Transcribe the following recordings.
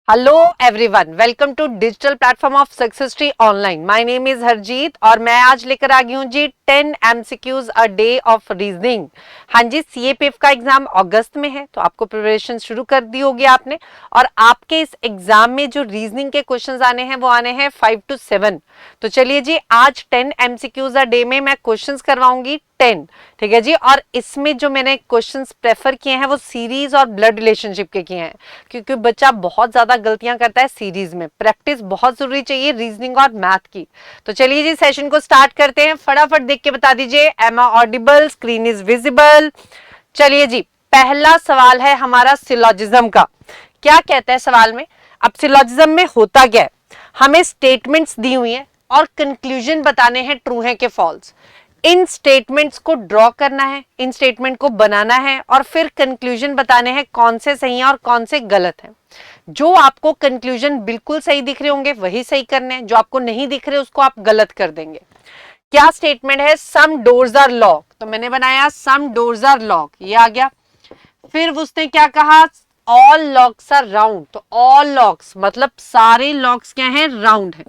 Hello everyone, welcome to digital platform of success tree online. My name is Harjeet और मैं आज लेकर आ गई हूँ जी 10 MCQs a day of reasoning. हाँ जी, सीएपीएफ का एग्जाम अगस्त में है तो आपको प्रिपरेशन शुरू कर दी होगी आपने। और आपके इस एग्जाम में जो रीजनिंग के क्वेश्चंस आने हैं वो आने हैं 5 to 7। तो चलिए जी, आज 10 एमसीक्यूज अ डे में मैं क्वेश्चंस करवाऊंगी 10। ठीक है जी। और इसमें जो मैंने क्वेश्चंस प्रेफर किए हैं वो सीरीज और ब्लड रिलेशनशिप के किए हैं, क्योंकि बच्चा बहुत ज्यादा गलतियां करता है सीरीज में। प्रैक्टिस बहुत जरूरी चाहिए रीजनिंग और मैथ की। तो चलिए जी, सेशन को स्टार्ट करते हैं। फटाफट देख के बता दीजिए, am I audible, screen is visible. चलिए जी, पहला सवाल है हमारा सिलॉजिज्म का। क्या कहता है सवाल में? अब सिलॉजिज्म में होता क्या है, हमें स्टेटमेंट्स दी हुई है और कंक्लूजन बताने हैं ट्रू है कि फॉल्स। इन स्टेटमेंट्स को ड्रॉ करना है, इन स्टेटमेंट को बनाना है और फिर कंक्लूजन बताने हैं कौन से सही हैं और कौन से गलत हैं। जो आपको कंक्लूजन बिल्कुल सही दिख रहे होंगे वही सही करने हैं, जो आपको नहीं दिख रहे उसको आप गलत कर देंगे। क्या स्टेटमेंट है? सम डोर्स आर लॉक, तो मैंने बनाया सम डोर्स आर लॉक, ये आ गया। फिर उसने क्या कहा? ऑल लॉक्स आर राउंड, तो ऑल लॉक्स मतलब सारे लॉक्स क्या हैं? राउंड है।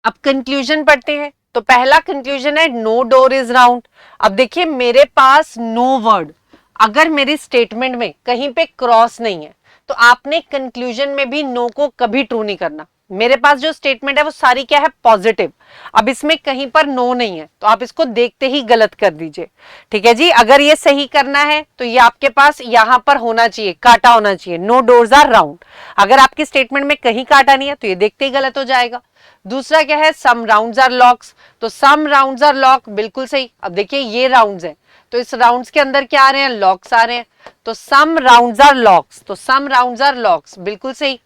अब कंक्लूजन पढ़ते हैं। तो पहला कंक्लूजन है नो डोर इज राउंड। अब देखिए मेरे पास नो वर्ड, अगर मेरी स्टेटमेंट में कहीं पे क्रॉस नहीं है तो आपने कंक्लूजन में भी नो को कभी ट्रू नहीं करना। मेरे पास जो स्टेटमेंट है वो सारी क्या है? पॉजिटिव। अब इसमें कहीं पर नो नहीं है तो आप इसको देखते ही गलत कर दीजिए। ठीक है जी। अगर ये सही करना है तो ये आपके पास यहां पर होना चाहिए, काटा होना चाहिए, नो डोर्स आर राउंड। अगर आपकी स्टेटमेंट में कहीं काटा नहीं है तो ये देखते ही गलत हो जाएगा। दूसरा क्या है? सम राउंड्स आर लॉक्स, तो सम राउंड्स आर लॉक, बिल्कुल सही। अब देखिए ये राउंड्स है तो इस राउंड्स के अंदर क्या आ रहे हैं? लॉक्स आ रहे हैं, तो सम राउंड्स आर लॉक्स, तो सम राउंड्स आर लॉक्स, बिल्कुल सही।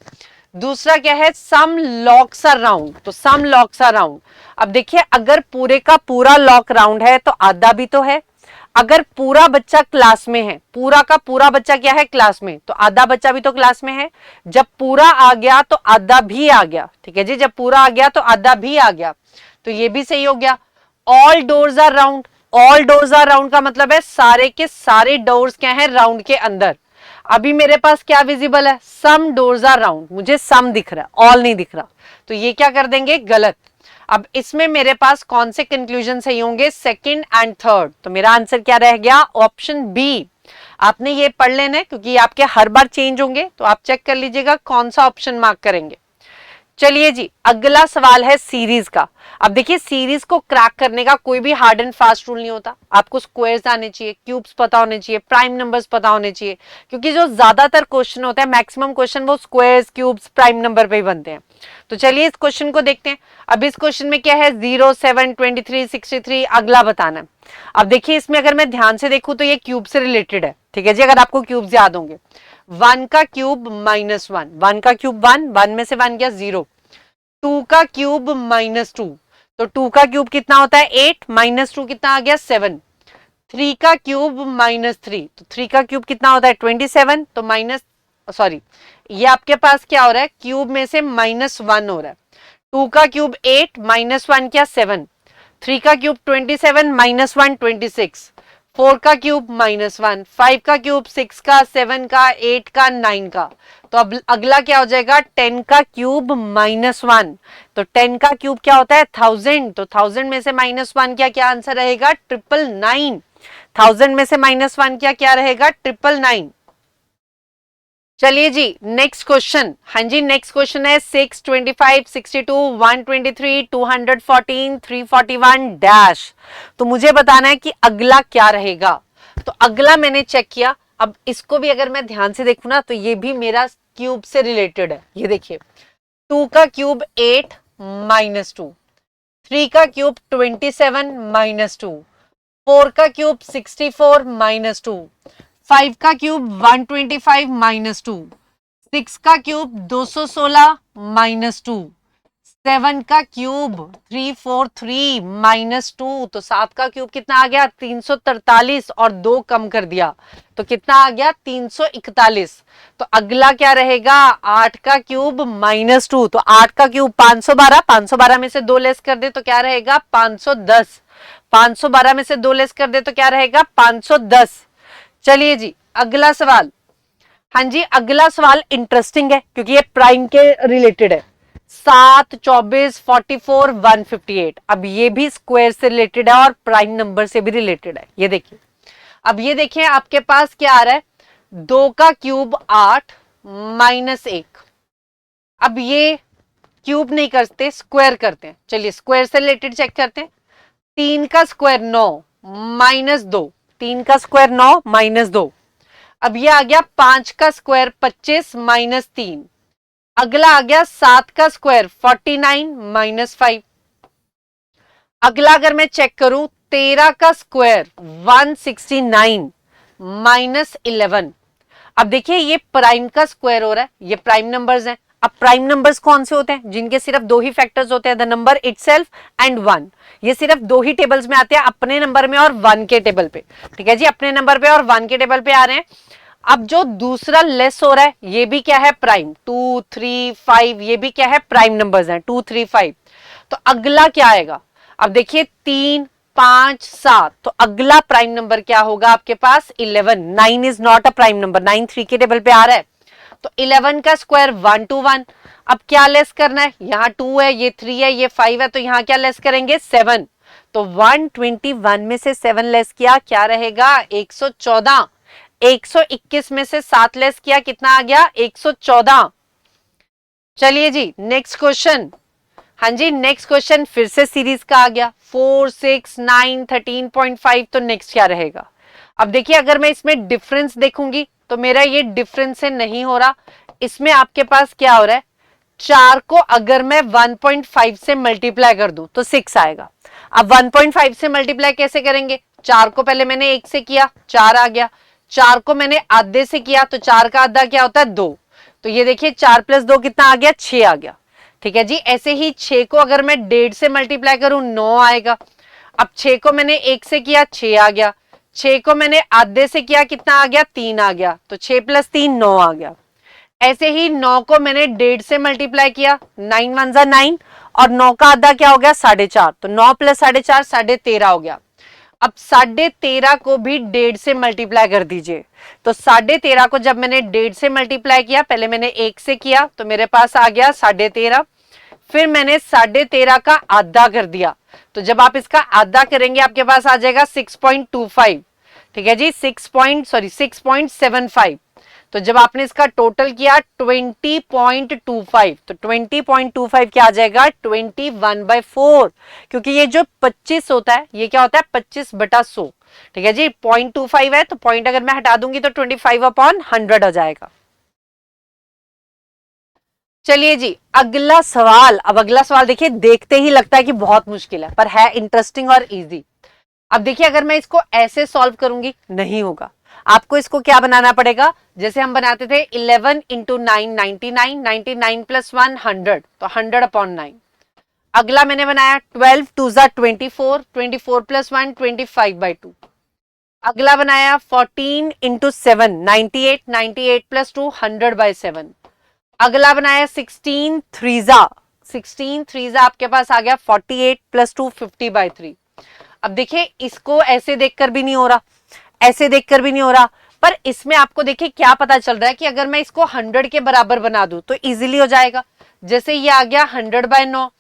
दूसरा क्या है? सम लॉक्स आर राउंड, तो सम लॉक्स आर राउंड। अब देखिए अगर पूरे का पूरा लॉक राउंड है तो आधा भी तो है। अगर पूरा बच्चा क्लास में है, पूरा का पूरा बच्चा क्या है? क्लास में, तो आधा बच्चा भी तो क्लास में है। जब पूरा आ गया तो आधा भी आ गया। ठीक है जी, जब पूरा आ गया तो आधा भी आ गया, तो ये भी सही हो गया। All doors are round, all doors are round का मतलब है सारे के सारे डोर्स क्या है? राउंड के अंदर। अभी मेरे पास क्या विजिबल है? सम डोर्स आर राउंड, मुझे सम दिख रहा है, ऑल नहीं दिख रहा, तो ये क्या कर देंगे? गलत। अब इसमें मेरे पास कौन से कंक्लूजन सही होंगे? सेकंड एंड थर्ड, तो मेरा आंसर क्या रह गया? Option B. आपने ये पढ़ लेना है क्योंकि ये आपके हर बार चेंज होंगे, तो आप चेक कर लीजिएगा कौन सा ऑप्शन मार्क करेंगे। चलिए जी, अगला सवाल है सीरीज का। अब देखिए सीरीज को क्रैक करने का कोई भी हार्ड एंड फास्ट रूल नहीं होता। आपको स्क्वायर्स आने चाहिए, क्यूब्स पता होने चाहिए, प्राइम नंबर्स पता होने चाहिए, क्योंकि जो ज्यादातर क्वेश्चन होता है, मैक्सिमम क्वेश्चन वो स्क्वायर्स, क्यूब्स, प्राइम नंबर पे ही बनते हैं। तो चलिए इस क्वेश्चन को देखते हैं। अब इस क्वेश्चन में क्या है? 0, 7, 23, 63 अगला बताना है। अब देखिए इसमें अगर मैं ध्यान से देखूं तो ये क्यूब से रिलेटेड है। ठीक है जी, अगर आपको क्यूब्स याद होंगे, 1 का क्यूब -1, 1 का क्यूब 1, 1 में से 1 गया 0। 2 का क्यूब -2, तो 2 का क्यूब कितना होता है? 8, -2 कितना आ गया? 7। 3 का क्यूब -3, तो 3 का क्यूब कितना होता है? 27, तो सॉरी, ये आपके पास क्या हो रहा है? क्यूब में से -1 हो रहा है। 2 का क्यूब 8, -1 क्या? 7। 3 का क्यूब 27, -1 26। 4 का क्यूब -1, 5 का क्यूब 6 का, 7 का, 8 का, 9 का। तो अब अगला क्या हो जाएगा? 10 का क्यूब -1, तो 10 का क्यूब क्या होता है? 1000, तो 1000 में से -1 क्या आंसर रहेगा? 999। 1000 में से -1 क्या रहेगा? 999। चलिए जी नेक्स्ट क्वेश्चन। हाँ जी, नेक्स्ट क्वेश्चन है 6, 25, 62, 123, 214, 341 डैश। तो मुझे बताना है कि अगला क्या रहेगा। तो अगला मैंने चेक किया। अब इसको भी अगर मैं ध्यान से देखूं ना तो ये भी मेरा क्यूब से रिलेटेड है। ये देखिए 2 का क्यूब 8 -2, 3 का क्यूब 27 -2, 4 का क्यूब 64 -2, 5 का क्यूब 125 -2, 6 का क्यूब 216 -2, 7 का क्यूब 343 -2, तो 7 का क्यूब कितना आ गया? 343 और 2 कम कर दिया तो कितना आ गया? 341। तो अगला क्या रहेगा? 8 का क्यूब -2, तो 8 का क्यूब 512, 512 में से 2 लेस कर दे तो क्या रहेगा? 510। 512 में से 2 लेस कर दे तो क्या रहेगा? 510। चलिए जी अगला सवाल। हाँ जी, अगला सवाल इंटरेस्टिंग है क्योंकि ये प्राइम के रिलेटेड है। 7, 24, 44, 158। अब ये भी स्क्वायर से रिलेटेड है और प्राइम नंबर से भी रिलेटेड है। ये देखिए, अब ये देखिए आपके पास क्या आ रहा है, 2 का क्यूब 8 माइनस 1। अब ये क्यूब नहीं करते, स्क्वायर करते हैं। चलिए स्क्वायर से रिलेटेड चेक करते हैं। 3 का स्क्वायर 9 माइनस 2, 3 का स्क्वायर 9 माइनस 2। अब ये आ गया 5 का स्क्वायर 25 माइनस 3। अगला आ गया 7 का स्क्वायर 49 माइनस 5। अगला अगर मैं चेक करूं 13 का स्क्वायर 169 माइनस 11। अब देखिए ये प्राइम का स्क्वायर हो रहा है, ये प्राइम नंबर्स हैं। अब प्राइम नंबर्स कौन से होते हैं? जिनके सिर्फ दो ही फैक्टर्स होते हैं, द नंबर इटसेल्फ एंड 1। ये सिर्फ दो ही टेबल्स में आते हैं, अपने नंबर में और 1 के टेबल पे। ठीक है जी, अपने नंबर पे और 1 के टेबल पे आ रहे हैं। अब जो दूसरा लेस हो रहा है ये भी क्या है? प्राइम। 2, 3, 5 ये भी क्या है? प्राइम नंबर्स हैं, 2, 3, 5। तो अगला क्या आएगा? अब देखिए 3, 5, 7। तो अगला प्राइम नंबर क्या होगा आपके पास? 11। 9 is not a prime number, 9 3 के टेबल पे आ रहा है। तो 11 का स्क्वायर 121। अब क्या लेस करना है? यहाँ 2 है, ये 3 है, ये 5 है, तो यहाँ क्या लेस करेंगे? 7। तो 121 में से 7 लेस किया, क्या रहेगा? 114। 121 में से 7 लेस किया, कितना आ गया? 114। चलिए जी नेक्स्ट क्वेश्चन। हाँ जी, नेक्स्ट क्वेश्चन फिर से सीरीज का आ गया। 4, 6, 9, 13.5। तो नेक्स्ट क्या रहेगा? अब देखिए अगर मैं इसमें डिफरेंस देखूंगी तो मेरा ये डिफरेंस से नहीं हो रहा। इसमें आपके पास क्या हो रहा है? 4 को अगर मैं 1.5 से मल्टीप्लाई कर दूं तो 6 आएगा। अब 1.5 से मल्टीप्लाई कैसे करेंगे? 4 को पहले मैंने 1 से किया, 4 आ गया। 4 को मैंने आधे से किया तो 4 का आधा क्या होता है? 2। तो ये देखिए 4 प्लस 2 कितना आ गया? 6 आ गया। ठीक है जी, ऐसे ही 6 को अगर मैं 1.5 से मल्टीप्लाई करूं 9 आएगा। अब 6 को मैंने 1 से किया, 6 आ गया। 6 को मैंने आधे से किया, कितना आ गया? 3 आ गया। तो 6 प्लस 3 9 आ गया। ऐसे ही 9 को मैंने 1.5 से मल्टीप्लाई किया, 9 1 जा 9, और 9 का आधा क्या हो गया? 4.5। तो 9 प्लस 4.5 13.5 हो गया। अब 13.5 को भी 1.5 से मल्टीप्लाई कर दीजिए। तो 13.5 को जब मैंने 1.5 से मल्टीप्लाई किया, पहले मैंने 1 से किया तो मेरे पास आ गया 13.5। फिर मैंने 13.5 का आधा कर दिया, तो जब आप इसका आधा करेंगे आपके पास आ जाएगा 6.25। ठीक है जी, 6.75। तो जब आपने इसका टोटल किया 20.25, तो 20.25 क्या आ जाएगा? 21/4। क्योंकि ये जो 25 होता है ये क्या होता है? 25/100। ठीक है जी, 0.25 है तो पॉइंट अगर मैं हटा दूंगी तो 25/100 हो जाएगा। चलिए जी अगला सवाल। अब अगला सवाल देखिए, देखते ही लगता है कि बहुत मुश्किल है, पर है इंटरेस्टिंग और इजी। अब देखिए अगर मैं इसको ऐसे सॉल्व करूंगी नहीं होगा। आपको इसको क्या बनाना पड़ेगा? जैसे हम बनाते थे 11 इंटू 9 99, 99 प्लस 1 100, तो 100/9। अगला मैंने बनाया 12 2 जा 24, 24 प्लस 1 25/2। अगला बनाया 14 इंटू 7 98, 98 प्लस 2 100/7। अगला बनाया 16 3 जा 16 3 जा आपके पास आ गया 48 प्लस 2 50/3। अब देखिए इसको ऐसे देखकर भी नहीं हो रहा, ऐसे देखकर भी नहीं हो रहा, पर इसमें आपको देखिए क्या पता चल रहा है कि अगर मैं इसको 100 के बराबर बना दूं तो इजीली हो जाएगा। जैसे ये आ गया 100/9।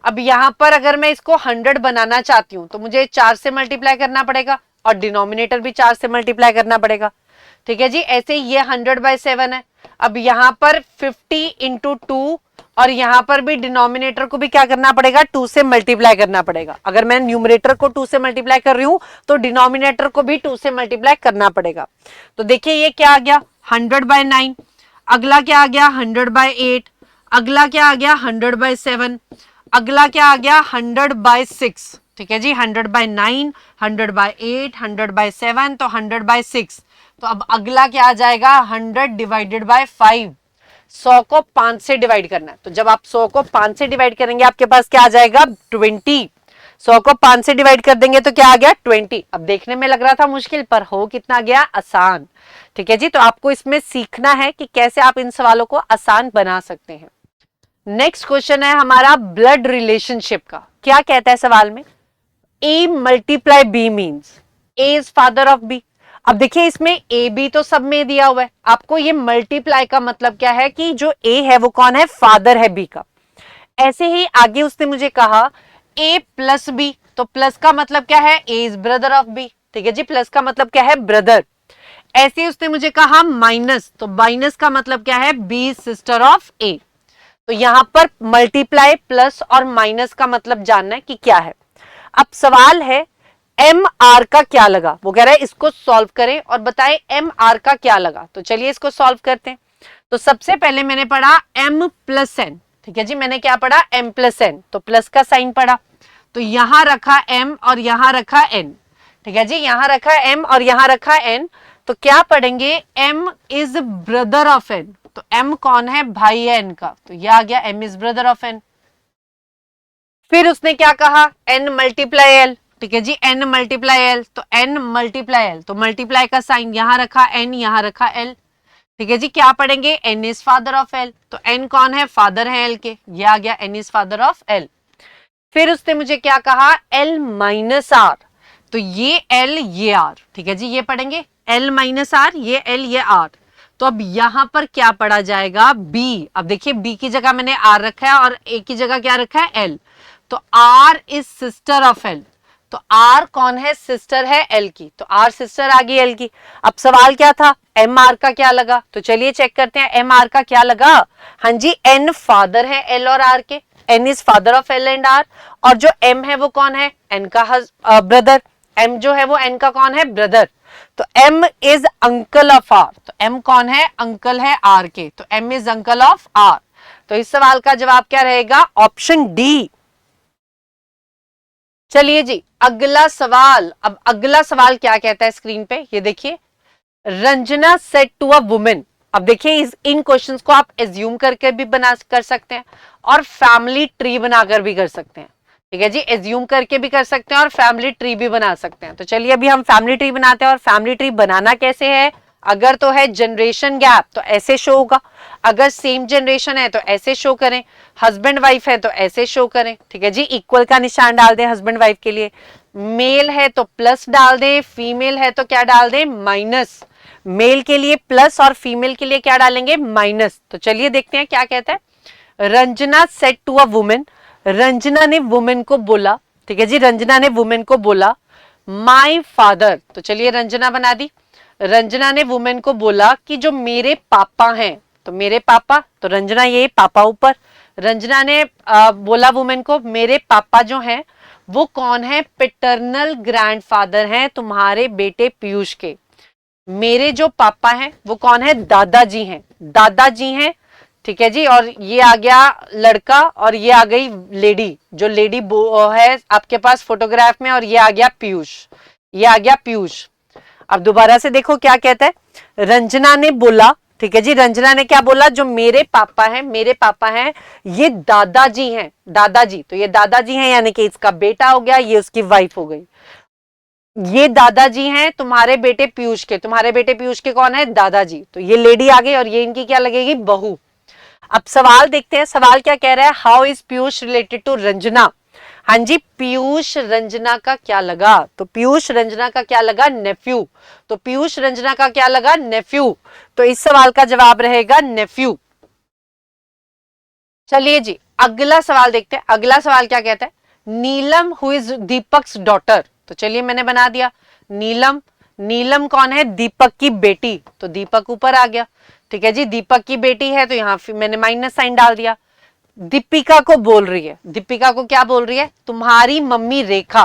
अब यहां पर अगर मैं इसको 100 बनाना चाहती हूं तो मुझे 4 से मल्टीप्लाई करना पड़ेगा और डिनोमिनेटर भी 4 से मल्टीप्लाई करना पड़ेगा। ठीक है जी, ऐसे ये 100/7 है। अब यहां पर 50 इंटू 2, और यहां पर भी डिनोमिनेटर को भी क्या करना पड़ेगा? 2 से मल्टीप्लाई करना पड़ेगा। अगर मैं न्यूमरेटर को 2 से मल्टीप्लाई कर रही हूं तो डिनोमिनेटर को भी 2 से मल्टीप्लाई करना पड़ेगा। तो देखिए ये क्या आ गया? 100/9। अगला क्या आ गया? 100/8। अगला क्या आ गया? 100/7। अगला क्या आ गया? 100/6। ठीक है जी, 100/9, 100/8, 100/7, तो 100/6। तो अब अगला क्या आ जाएगा? 100/5। 100 को 5 से डिवाइड करना है, तो जब आप 100 को 5 से डिवाइड करेंगे आपके पास क्या आ जाएगा? 20। 100 को 5 से डिवाइड कर देंगे तो क्या आ गया? 20। अब देखने में लग रहा था मुश्किल, पर हो कितना गया? आसान। ठीक है जी, तो आपको इसमें सीखना है कि कैसे आप इन सवालों को आसान बना सकते हैं। नेक्स्ट क्वेश्चन है हमारा ब्लड रिलेशनशिप का। क्या कहता है सवाल में? A multiply B means A is father of B। अब देखिए इसमें ए बी तो सब में दिया हुआ है, आपको ये मल्टीप्लाई का मतलब क्या है कि जो ए है वो कौन है, फादर है बी का। ऐसे ही आगे उसने मुझे कहा ए प्लस बी, तो प्लस का मतलब क्या है, ए इज ब्रदर ऑफ बी, ठीक है जी, प्लस का मतलब क्या है, ब्रदर। ऐसे ही उसने मुझे कहा माइनस, तो माइनस का मतलब क्या है, बी सिस्टर ऑफ ए। तो यहां पर मल्टीप्लाई प्लस और माइनस का मतलब जानना है कि क्या है। अब सवाल है एम आर का क्या लगा, वो कह रहा है इसको सॉल्व करें और बताएं एम आर का क्या लगा। तो चलिए इसको सॉल्व करते हैं। तो सबसे पहले मैंने पढ़ा एम प्लस एन, ठीक है जी, मैंने क्या पढ़ा, एम प्लस एन, तो प्लस का साइन पढ़ा, तो यहां रखा एम और यहां रखा एन, ठीक है जी, यहां रखा एम और यहां रखा एन, तो क्या पढ़ेंगे, M is brother of N, तो एम कौन है, भाई है एन का, तो यह आ गया M is brother of N. फिर उसने क्या कहा, एन मल्टीप्लाई एल, ठीक है जी, एन मल्टीप्लाई एल, तो एन मल्टीप्लाई एल, तो मल्टीप्लाई का साइन यहां रखा एन, यहां रखा एल, ठीक है जी, क्या पढ़ेंगे, N is father of L, तो एन कौन है, फादर है एल के, ये आ गया N is father of L. फिर उसने मुझे क्या कहा, एल माइनस आर, तो ये एल ये आर, ठीक है जी, ये पढ़ेंगे एल माइनस आर, ये एल ये आर। तो अब यहां पर क्या पढ़ा जाएगा, बी। अब देखिए बी की जगह मैंने आर रखा है और ए की जगह क्या रखा है, एल, तो R is sister of L, तो आर कौन है, सिस्टर है एल की, तो आर सिस्टर आ गई एल की। अब सवाल क्या था, एम आर का क्या लगा, तो चलिए चेक करते हैं एम आर का क्या लगा। हाँ जी, एन फादर है एल और आर के, N is father of L and R, और जो एम है वो कौन है, एन का ब्रदर, एम जो है वो एन का कौन है, ब्रदर, तो M is uncle of R, तो एम कौन है, अंकल है आर के, तो M is uncle of R. तो इस सवाल का जवाब क्या रहेगा, ऑप्शन डी। चलिए जी अगला सवाल। अब अगला सवाल क्या कहता है स्क्रीन पे, ये देखिए, Ranjana said to a women. अब देखिए इन क्वेश्चंस को आप एज्यूम करके भी बना कर सकते हैं और फैमिली ट्री बनाकर भी कर सकते हैं, ठीक है जी, एज्यूम करके भी कर सकते हैं और फैमिली ट्री भी बना सकते हैं। तो चलिए अभी हम फैमिली ट्री बनाते हैं। और फैमिली ट्री बनाना कैसे है, अगर तो है जनरेशन गैप तो ऐसे शो होगा, अगर सेम जनरेशन है तो ऐसे शो करें, हस्बैंड वाइफ है तो ऐसे शो करें, ठीक है जी, इक्वल का निशान डाल दें हस्बैंड वाइफ के लिए, मेल है तो प्लस डाल दें, फीमेल है तो क्या डाल दें, माइनस, मेल के लिए प्लस और फीमेल के लिए क्या डालेंगे, माइनस। तो चलिए देखते हैं क्या कहता है। Ranjana said to a women, Ranjana ने वुमेन को बोला, ठीक है जी, रंजना ने वुमेन को बोला, माय फादर, तो चलिए रंजना बना दी, रंजना ने वुमेन को बोला कि जो मेरे पापा हैं, तो मेरे पापा, तो रंजना ये पापा ऊपर, रंजना ने बोला वुमेन को, मेरे पापा जो हैं वो कौन है, पैटर्नल ग्रैंडफादर हैं तुम्हारे बेटे पीयूष के। मेरे जो पापा हैं वो कौन है, दादाजी हैं, दादाजी हैं, ठीक है जी, और ये आ गया लड़का और ये आ गई लेडी, जो लेडी है आपके पास फोटोग्राफ में, और ये आ गया पीयूष, ये आ गया पीयूष। अब दोबारा से देखो क्या कहता है, रंजना ने बोला, ठीक है जी, रंजना ने क्या बोला, जो मेरे पापा हैं, मेरे पापा हैं ये दादाजी हैं, दादाजी, तो ये दादाजी हैं यानी कि इसका बेटा हो गया, ये उसकी वाइफ हो गई, ये दादाजी हैं तुम्हारे बेटे पीयूष के, तुम्हारे बेटे पीयूष के कौन है, दादाजी, तो ये लेडी आ गई और ये इनकी क्या लगेगी, बहू। अब सवाल देखते हैं, सवाल क्या कह रहा है, how is Piyush related to Ranjana. हाँ जी, पीयूष रंजना का क्या लगा, तो पीयूष रंजना का क्या लगा, नेफ्यू, तो पीयूष रंजना का क्या लगा, नेफ्यू, तो इस सवाल का जवाब रहेगा नेफ्यू। चलिए जी अगला सवाल देखते हैं, अगला सवाल क्या कहता है, नीलम हु इज दीपक्स डॉटर, तो चलिए मैंने बना दिया नीलम, नीलम कौन है, दीपक की बेटी, तो दीपक ऊपर आ गया, ठीक है जी, दीपक की बेटी है तो यहां मैंने माइनस साइन डाल दिया। दीपिका को बोल रही है, दीपिका को क्या बोल रही है, तुम्हारी मम्मी रेखा,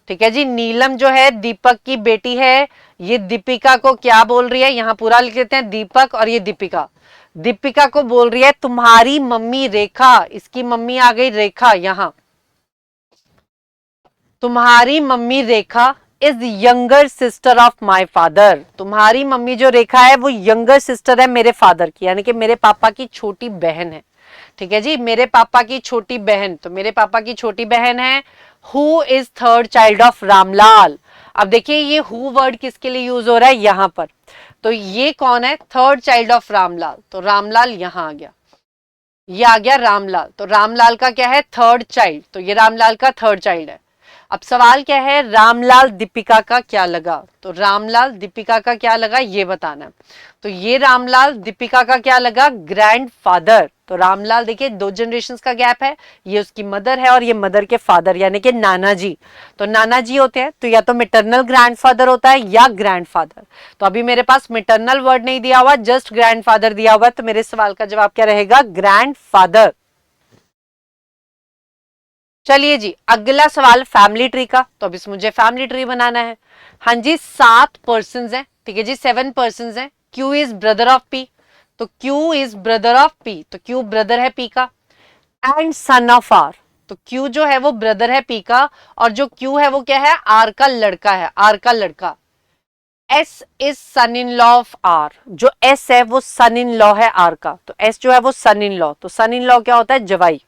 ठीक है जी, नीलम जो है दीपक की बेटी है, ये दीपिका को क्या बोल रही है, यहां पूरा लिख देते हैं दीपक और ये दीपिका, दीपिका को बोल रही है तुम्हारी मम्मी रेखा, इसकी मम्मी आ गई रेखा, यहां तुम्हारी mummy Rekha is younger sister of my father, तुम्हारी मम्मी जो रेखा है वो यंगर सिस्टर है मेरे फादर की, यानी कि मेरे पापा की छोटी बहन है, ठीक है जी, मेरे पापा की छोटी बहन, तो मेरे पापा की छोटी बहन है। Who is third child of Ramlal. अब देखिए ये हु वर्ड किसके लिए यूज हो रहा है यहां पर, तो ये कौन है, थर्ड चाइल्ड ऑफ रामलाल, तो रामलाल यहां आ गया, ये आ गया रामलाल, तो रामलाल का क्या है, थर्ड चाइल्ड, तो ये रामलाल का थर्ड चाइल्ड है। अब सवाल क्या है, रामलाल दीपिका का क्या लगा, तो रामलाल दीपिका का क्या लगा ये बताना है। तो ये रामलाल दीपिका का क्या लगा, ग्रैंडफादर। तो रामलाल देखिए 2 जनरेशंस का गैप है, ये उसकी मदर है और ये मदर के फादर यानी कि नाना जी। तो नाना जी होते हैं तो या तो मिटरनल ग्रैंडफादर होता है या ग्रैंडफादर। तो अभी मेरे पास मिटरनल वर्ड नहीं दिया हुआ, जस्ट ग्रैंडफादर दिया हुआ है, तो मेरे सवाल का जवाब क्या रहेगा, ग्रैंडफादर। चलिए जी, अगला सवाल फैमिली ट्री का। तो अब इस मुझे फैमिली ट्री बनाना है। हाँ जी, 7 पर्सन हैं, ठीक है जी, 7 पर्सन हैं। Q is brother of P, तो Q is brother of P, तो Q ब्रदर है P का, एंड सन ऑफ R। तो Q जो है वो ब्रदर है P का, और जो Q है वो क्या है, R का लड़का है, R का लड़का। S is son in law of R, जो S है वो सन इन लॉ है R का, तो S जो है वो सन इन लॉ, तो सन इन लॉ क्या होता है, जवाई।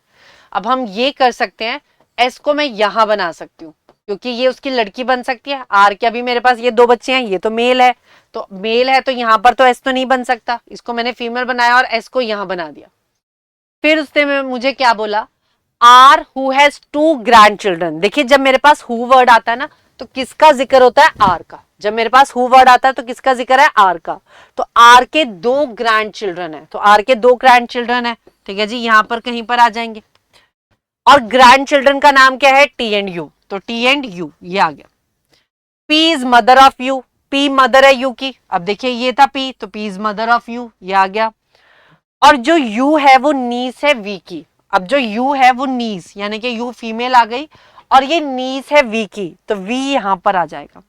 अब हम ये कर सकते हैं, एस को मैं यहां बना सकती हूँ क्योंकि ये उसकी लड़की बन सकती है। आर के अभी मेरे पास ये 2 बच्चे हैं, ये तो मेल है, तो मेल है तो यहां पर तो एस तो नहीं बन सकता, इसको मैंने फीमेल बनाया और एस को यहां बना दिया। फिर उसने मुझे क्या बोला, R who has 2 grandchildren. देखिए जब मेरे पास हु वर्ड आता है ना तो किसका जिक्र होता है, आर का। जब मेरे पास हु वर्ड आता है तो किसका जिक्र है, आर का। तो आर के 2 ग्रैंड चिल्ड्रन है, तो आर के 2 ग्रैंड चिल्ड्रन है, ठीक है जी, यहां पर कहीं पर आ जाएंगे। और ग्रैंड चिल्ड्रन का नाम क्या है, टी एंड यू, तो टी एंड यू ये आ गया। P is mother of you, P mother है यू की। अब देखिए ये था पी, तो P is mother of you, ये आ गया। और जो यू है वो नीस है वी की। अब जो यू है वो नीस यानी कि यू फीमेल आ गई और ये नीस है वी की, तो वी यहां पर आ जाएगा।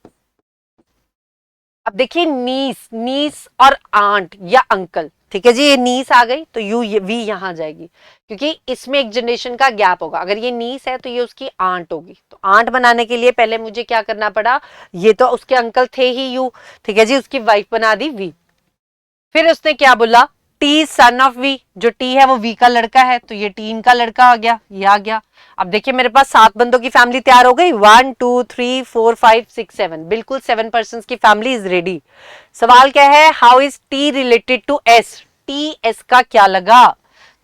अब देखिए नीस, नीस और आंट या अंकल, ठीक है जी, ये नीस आ गई तो यू वी यहां आ जाएगी क्योंकि इसमें एक जनरेशन का गैप होगा। अगर ये नीस है तो ये उसकी आंट होगी, तो आंट बनाने के लिए पहले मुझे क्या करना पड़ा, ये तो उसके अंकल थे ही यू, ठीक है जी, उसकी वाइफ बना दी वी। फिर उसने क्या बोला, टी सन ऑफ वी, जो टी है वो वी का लड़का है, तो ये टी इनका लड़का आ गया, ये आ गया। अब देखिए मेरे पास 7 बंदों की फैमिली तैयार हो गई, 1 2 3 4 5 6 7, बिल्कुल 7 पर्सन की फैमिली इज रेडी। सवाल क्या है, how is T related to S, T S का क्या लगा।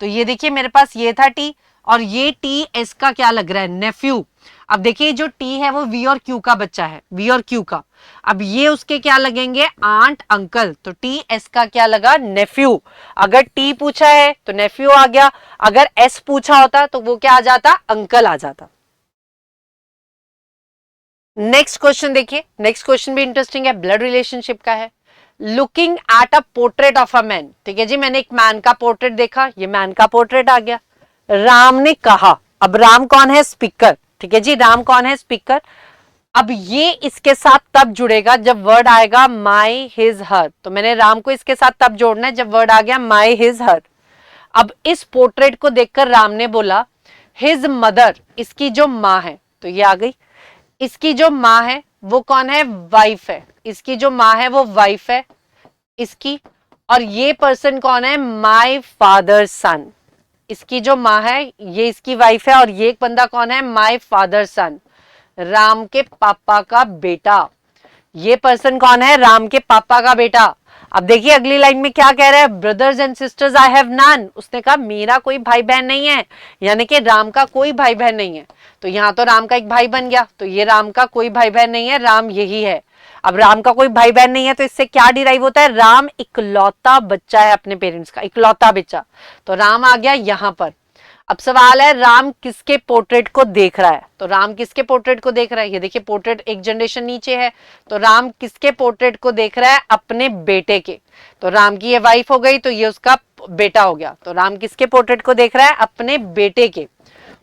तो ये देखिए मेरे पास ये था टी और ये टी एस का क्या लग रहा है, नेफ्यू। अब देखिए जो टी है वो वी और क्यू का बच्चा है, वी और क्यू का। अब ये उसके क्या लगेंगे, आंट अंकल, तो टी एस का क्या लगा, नेफ्यू। अगर टी पूछा है तो नेफ्यू आ गया, अगर एस पूछा होता तो वो क्या आ जाता, अंकल आ जाता। नेक्स्ट क्वेश्चन देखिए, नेक्स्ट क्वेश्चन भी इंटरेस्टिंग है, ब्लड रिलेशनशिप का है। Looking at a portrait of a man, ठीक है जी, मैंने एक मैन का पोर्ट्रेट देखा, ये मैन का पोर्ट्रेट आ गया। राम ने कहा, अब राम कौन है, स्पीकर, ठीक है जी, राम कौन है, स्पीकर। अब ये इसके साथ तब जुड़ेगा जब वर्ड आएगा माई हिज हर, तो मैंने राम को इसके साथ तब जोड़ना है जब वर्ड आ गया माई हिज हर। अब इस पोर्ट्रेट को देखकर राम ने बोला हिज मदर, इसकी जो माँ है, तो ये आ गई। इसकी जो माँ है वो कौन है, वाइफ है, इसकी जो माँ है वो वाइफ है इसकी। और ये पर्सन कौन है, माई फादर सन, इसकी जो माँ है ये इसकी वाइफ है और ये एक बंदा कौन है, माई फादर सन, राम के पापा का बेटा। ये पर्सन कौन है, राम के पापा का बेटा। अब देखिए अगली लाइन में क्या कह रहा है, brothers and sisters I have none, उसने कहा मेरा कोई भाई बहन नहीं है, यानी कि राम का कोई भाई बहन नहीं है। तो यहाँ तो राम का एक भाई बन गया, तो ये राम का कोई भाई बहन नहीं है, राम यही है। अब राम का कोई भाई बहन नहीं है तो इससे क्या डिराइव होता है, राम इकलौता बच्चा है अपने पेरेंट्स का, इकलौता बच्चा, तो राम आ गया यहां पर। अब सवाल है राम किसके पोर्ट्रेट को देख रहा है, तो राम किसके पोर्ट्रेट को देख रहा है, ये देखिए पोर्ट्रेट एक जनरेशन नीचे है, तो राम किसके पोर्ट्रेट को देख रहा है, अपने बेटे के। तो राम की ये वाइफ हो गई तो ये उसका बेटा हो गया, तो राम किसके पोर्ट्रेट को देख रहा है, अपने बेटे के।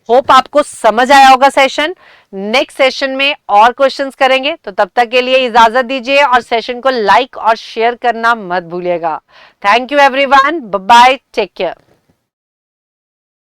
होप आपको समझ आया होगा सेशन। नेक्स्ट सेशन में और क्वेश्चंस करेंगे, तो तब तक के लिए इजाजत दीजिए और सेशन को लाइक और शेयर करना मत भूलिएगा। Thank you everyone, bye bye, take care.